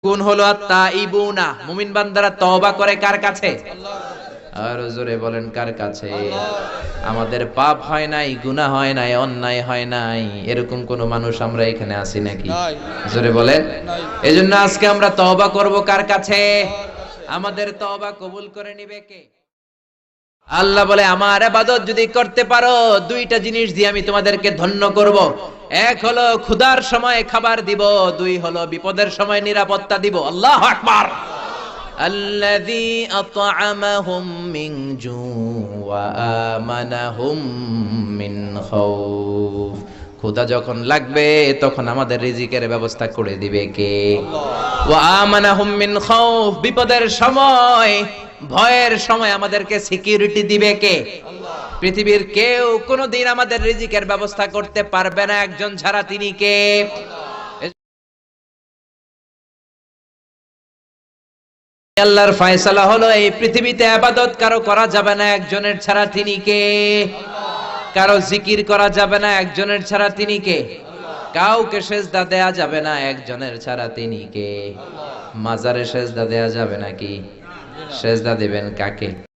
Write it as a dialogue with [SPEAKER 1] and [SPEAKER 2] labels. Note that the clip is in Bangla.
[SPEAKER 1] গুণ হলো আত-তাইবুনা, মুমিন বান্দারা তওবা করে কার কাছে? আর জোরে বলেন কার কাছে? আমাদের পাপ হয় নাই, গুনাহ হয় নাই, অন্যায় হয় নাই, এরকম কোন মানুষ আমরা এখানে আছি নাকি? জোরে বলেন। এজন্য আজকে আমরা তওবা করব কার কাছে? আমাদের তওবা কবুল করে নিবে কে? আল্লাহ বলে আমার ইবাদত যদি করতে পারো দুইটা জিনিস দিয়ে আমি তোমাদেরকে ধন্য করব। এক হলো ক্ষুধার সময় খাবার দিব, দুই হলো বিপদের সময় নিরাপত্তা দিব। আল্লাহু আকবার। আল্লাযী আত'আমাহুম মিন জু ওয়া আমানাহুম মিন খাউফ। ক্ষুধা যখন লাগবে তখন আমাদের রিজিকের ব্যবস্থা করে দিবে কে? আল্লাহ। ওয়া আমানাহুম মিন খাউফ, বিপদের সময় ভয়ের সময় আমাদেরকে সিকিউরিটি দিবে কে? আল্লাহ। পৃথিবীর কেউ কোনোদিন আমাদের রিজিকের ব্যবস্থা করতে পারবে না একজন ছাড়া, তিনি কে? আল্লাহর ফয়সালা হলো এই পৃথিবীতে ইবাদত কারো করা যাবে না একজনের ছাড়া, তিনি কে? আল্লাহ। কারো জিকির করা যাবে না একজনের ছাড়া, তিনি কে? আল্লাহ। কাউকে সেজদা দেয়া যাবে না একজনের ছাড়া, তিনি কে? আল্লাহ। মাজারে সেজদা দেয়া যাবে নাকি? সেজদা দিবেন কাকে?